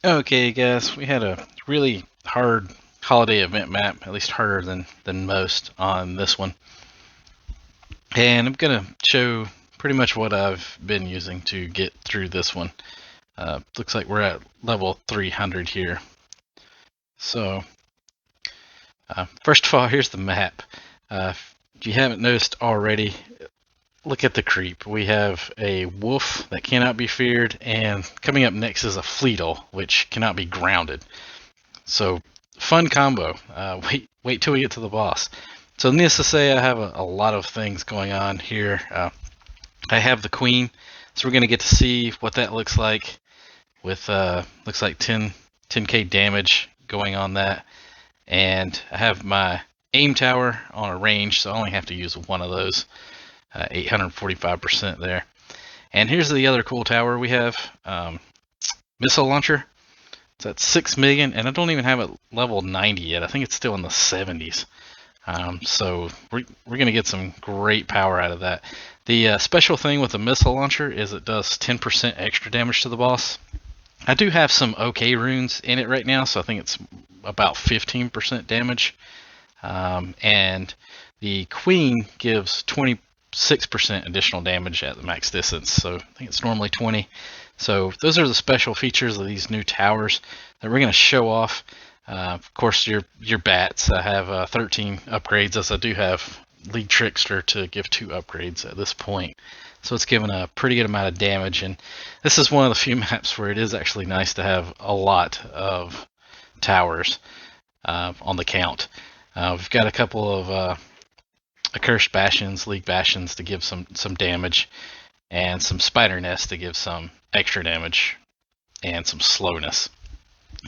Okay, guys, we had a really hard holiday event map, at least harder than most on this one. And I'm going to show pretty much what I've been using to get through this one. Looks like we're at level 300 here. So, first of all, here's the map. If you haven't noticed already, look at the creep. We have a wolf that cannot be feared, and coming up next is a Fleetle, which cannot be grounded. So fun combo. Wait till we get to the boss. So needless to say, I have a lot of things going on here. I have the queen, so we're gonna get to see what that looks like. With looks like 10k damage going on that, and I have my aim tower on a range, so I only have to use one of those. 845% there. And here's the other cool tower we have. Missile launcher. It's at 6 million, and I don't even have it level 90 yet. I think it's still in the 70s. So we're going to get some great power out of that. The special thing with the missile launcher is it does 10% extra damage to the boss. I do have some okay runes in it right now, so I think it's about 15% damage. And the queen gives 26% additional damage at the max distance, so I think it's normally 20. So those are the special features of these new towers that we're going to show off. Of course, your bats. I have 13 upgrades, as I do have League Trickster to give 2 upgrades at this point. So it's given a pretty good amount of damage, and this is one of the few maps where it is actually nice to have a lot of towers on the count. We've got a couple of Accursed Bastions, League Bastions to give some damage, and some Spider Nests to give some extra damage and some slowness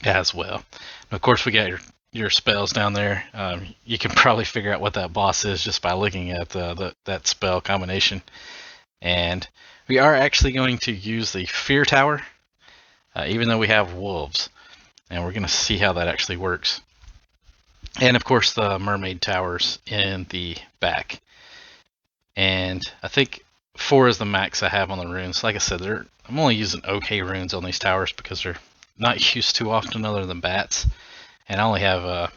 as well. And of course, we got your spells down there. You can probably figure out what that boss is just by looking at that spell combination. And we are actually going to use the Fear Tower, even though we have wolves. And we're going to see how that actually works. And of course, the Mermaid Towers in the back. And I think 4 is the max I have on the runes. Like I said, I'm only using okay runes on these towers because they're not used too often other than bats. And I only have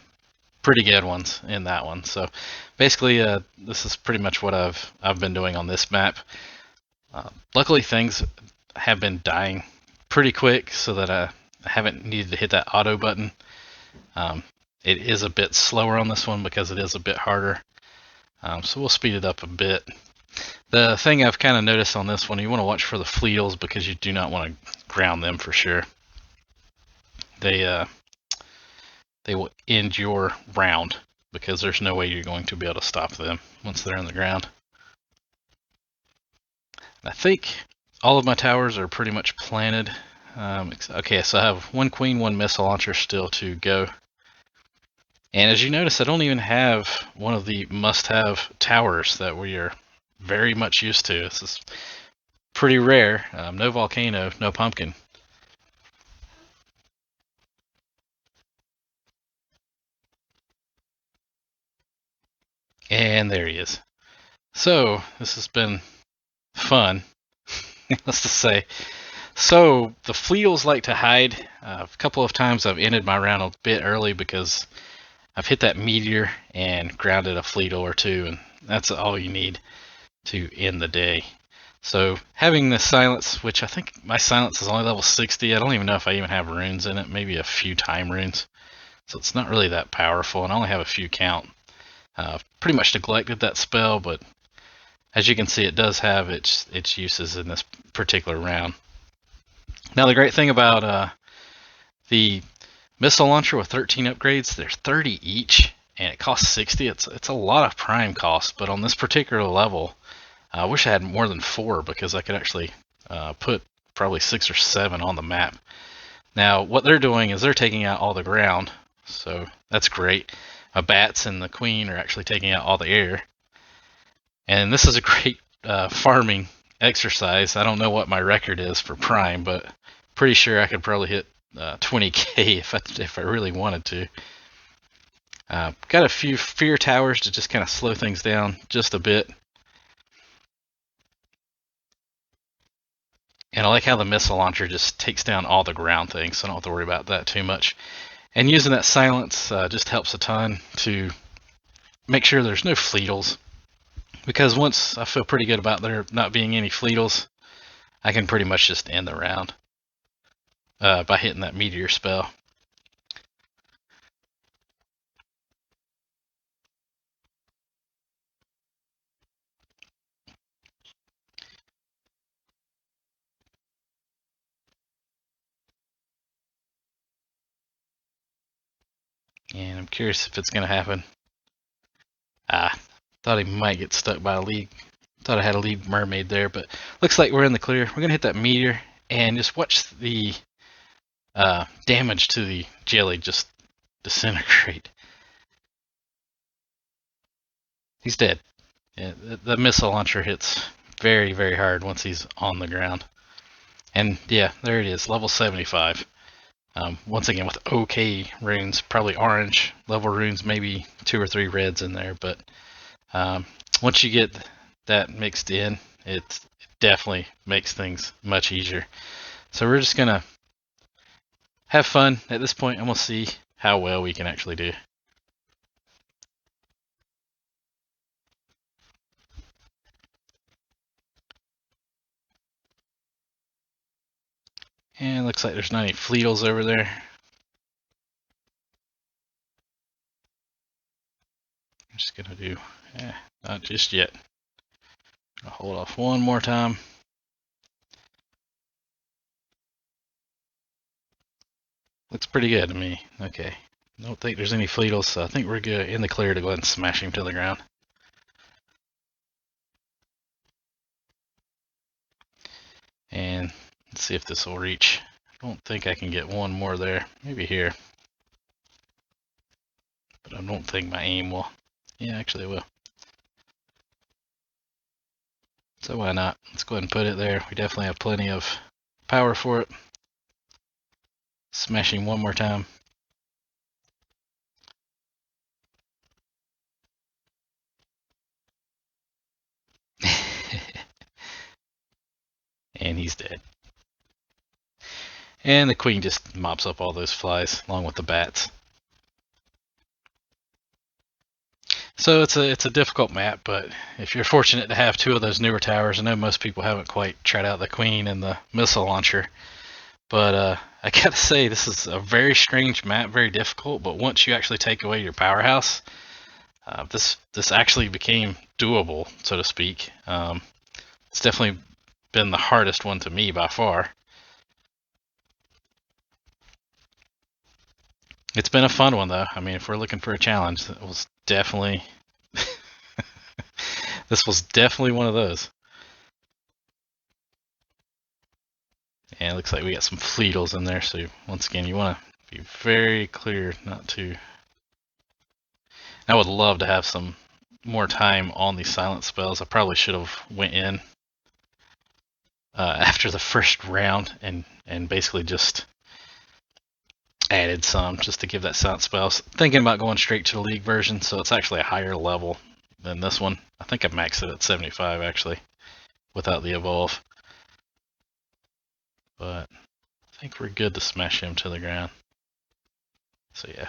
pretty good ones in that one. So basically, this is pretty much what I've been doing on this map. Luckily, things have been dying pretty quick, so that I haven't needed to hit that auto button. It is a bit slower on this one because it is a bit harder. So we'll speed it up a bit. The thing I've kind of noticed on this one, you want to watch for the Fleetles because you do not want to ground them for sure. They will end your round because there's no way you're going to be able to stop them once they're on the ground. I think all of my towers are pretty much planted. Okay, so I have 1 queen, 1 missile launcher still to go. And as you notice, I don't even have one of the must-have towers that we are very much used to. This is pretty rare. No volcano, no pumpkin. And there he is. So this has been fun, let's just say. So the Fleetles like to hide. A couple of times I've ended my round a bit early because I've hit that meteor and grounded a Fleetle or 2, and that's all you need to end the day. So having the silence, which I think my silence is only level 60. I don't even know if I even have runes in it, maybe a few time runes. So it's not really that powerful, and I only have a few count. Pretty much neglected that spell, but as you can see, it does have its uses in this particular round. Now the great thing about the missile launcher with 13 upgrades, there's 30 each, and it costs 60. It's a lot of prime cost, but on this particular level, I wish I had more than 4 because I could actually put probably 6 or 7 on the map. Now what they're doing is they're taking out all the ground, so that's great. Bats and the queen are actually taking out all the air. And this is a great farming exercise. I don't know what my record is for prime, but pretty sure I could probably hit 20k if I really wanted to. Got a few fear towers to just kind of slow things down just a bit. And I like how the missile launcher just takes down all the ground things, so I don't have to worry about that too much. And using that silence just helps a ton to make sure there's no Fleetles. Because once I feel pretty good about there not being any Fleetles, I can pretty much just end the round by hitting that meteor spell. And I'm curious if it's going to happen. Thought he might get stuck by a lead. Thought I had a lead mermaid there, but looks like we're in the clear. We're going to hit that meteor and just watch the damage to the jelly just disintegrate. He's dead. Yeah, the missile launcher hits very, very hard once he's on the ground. And yeah, there it is, level 75. Once again with okay runes, probably orange level runes, maybe 2 or 3 reds in there, but once you get that mixed in, it definitely makes things much easier. So we're just gonna have fun at this point, and we'll see how well we can actually do. And looks like there's not any Fleetles over there. I'm just gonna do, not just yet. I'll hold off one more time. Looks pretty good to me. Okay. Don't think there's any Fleetles, so I think we're good in the clear to go ahead and smash him to the ground. And let's see if this will reach. I don't think I can get one more there. Maybe here. But I don't think my aim will. Yeah, actually it will. So why not? Let's go ahead and put it there. We definitely have plenty of power for it. Smashing one more time. And he's dead. And the queen just mops up all those flies along with the bats. So it's a difficult map, but if you're fortunate to have 2 of those newer towers, I know most people haven't quite tried out the queen and the missile launcher. But I gotta say, this is a very strange map, very difficult. But once you actually take away your powerhouse, this actually became doable, so to speak. It's definitely been the hardest one to me by far. It's been a fun one though. I mean, if we're looking for a challenge, it was definitely this was definitely one of those. And it looks like we got some Fleetles in there, so once again, you want to be very clear not to. I would love to have some more time on these silent spells. I probably should have went in after the first round and basically just added some just to give that silent spell. I was thinking about going straight to the league version, so it's actually a higher level than this one. I think I maxed it at 75 actually, without the evolve. But I think we're good to smash him to the ground. So yeah.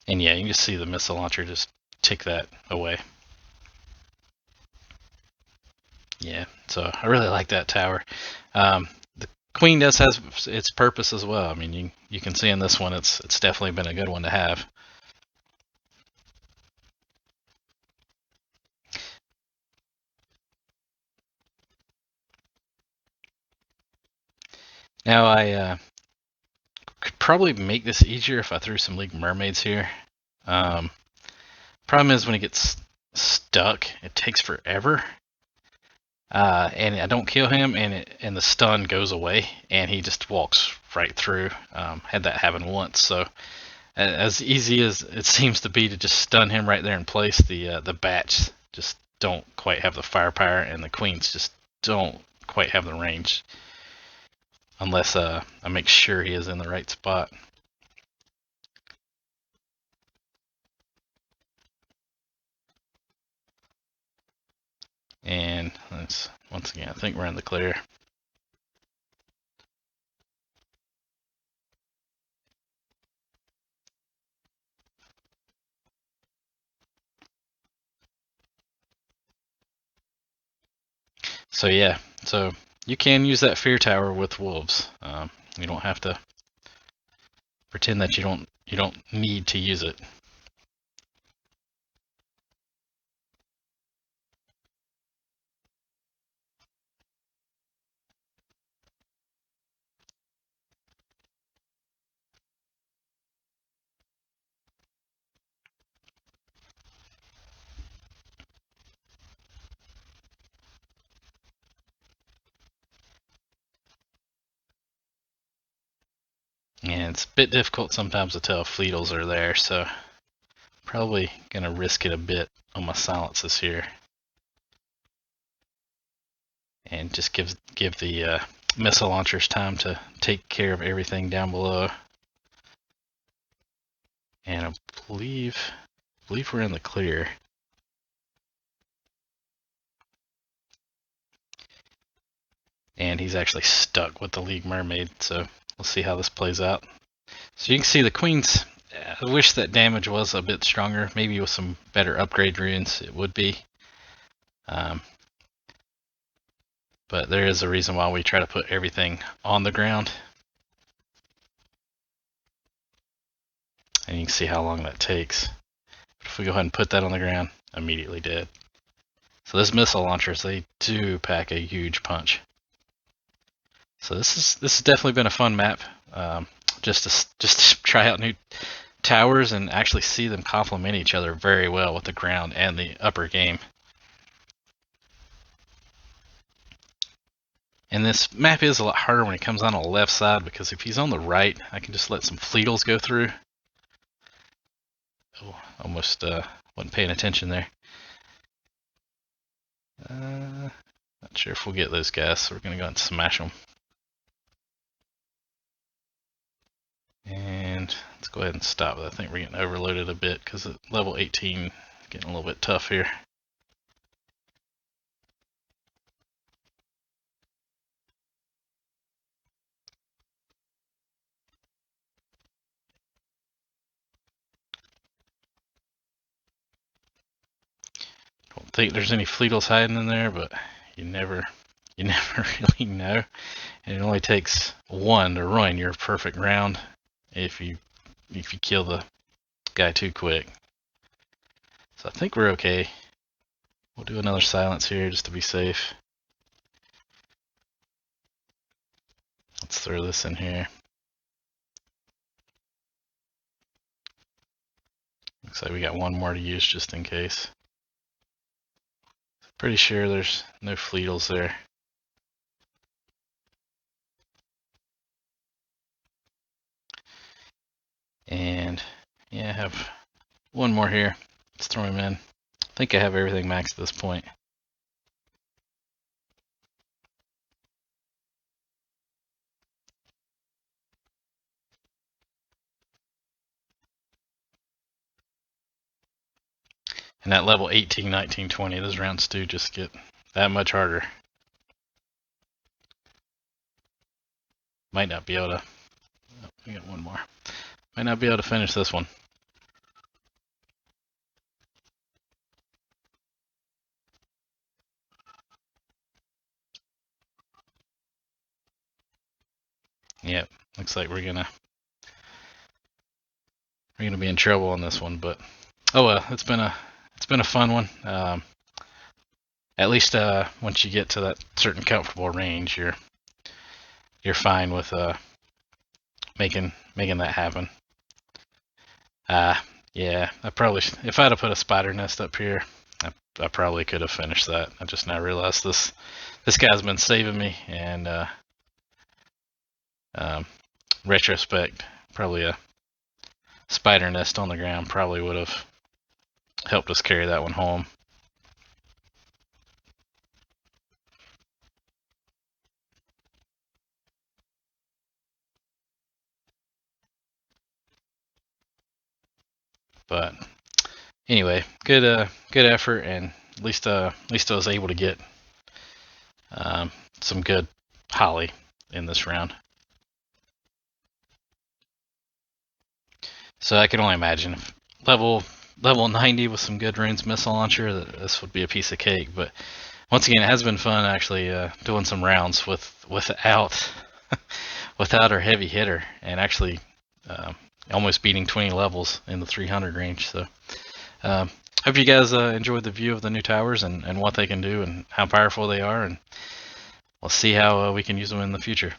And yeah, you can just see the missile launcher just take that away. Yeah, so I really like that tower. The queen does have its purpose as well. I mean, you can see in this one, it's definitely been a good one to have. Now I could probably make this easier if I threw some League Mermaids here. Problem is when it gets stuck, it takes forever. And I don't kill him, and the stun goes away, and he just walks right through. Had that happen once, so as easy as it seems to be to just stun him right there in place, the bats just don't quite have the firepower, and the queens just don't quite have the range, unless I make sure he is in the right spot. And let's once again, I think we're in the clear. So yeah, so you can use that fear tower with wolves. You don't have to pretend that you don't need to use it. And it's a bit difficult sometimes to tell if Fleetles are there, so probably gonna risk it a bit on my silences here, and just give the missile launchers time to take care of everything down below. And I believe we're in the clear. And he's actually stuck with the League Mermaid, so we'll see how this plays out. So you can see the Queen's. I wish that damage was a bit stronger. Maybe with some better upgrade runes it would be. But there is a reason why we try to put everything on the ground. And you can see how long that takes. But if we go ahead and put that on the ground, immediately dead. So those missile launchers, they do pack a huge punch. So this has definitely been a fun map. Just to try out new towers and actually see them complement each other very well with the ground and the upper game. And this map is a lot harder when he comes on the left side, because if he's on the right, I can just let some Fleetles go through. Oh, almost wasn't paying attention there. Not sure if we'll get those guys, so we're going to go and smash them. And let's go ahead and stop. I think we're getting overloaded a bit because at level 18, getting a little bit tough here. Don't think there's any Fleetles hiding in there, but you never really know. And it only takes one to ruin your perfect round if you kill the guy too quick. So I think we're okay. We'll do another silence here just to be safe. Let's throw this in here. Looks like we got one more to use just in case. Pretty sure there's no Fleetles there. And yeah, I have one more here. Let's throw him in. I think I have everything maxed at this point. And at level 18, 19, 20, those rounds do just get that much harder. Might not be able to. Oh, we got one more. Might not be able to finish this one. Yep, looks like we're gonna be in trouble on this one, but oh well, it's been a fun one. At least once you get to that certain comfortable range, you're fine with making that happen. Yeah, I probably, if I'd have put a spider nest up here, I probably could have finished that. I just now realized this guy's been saving me, and retrospect, probably a spider nest on the ground probably would have helped us carry that one home. But anyway, good effort, and at least I was able to get some good holly in this round. So I can only imagine if level 90 with some good runes missile launcher, this would be a piece of cake. But once again, it has been fun actually doing some rounds without without our heavy hitter, and actually almost beating 20 levels in the 300 range. So hope you guys enjoyed the view of the new towers and what they can do and how powerful they are, and we'll see how we can use them in the future.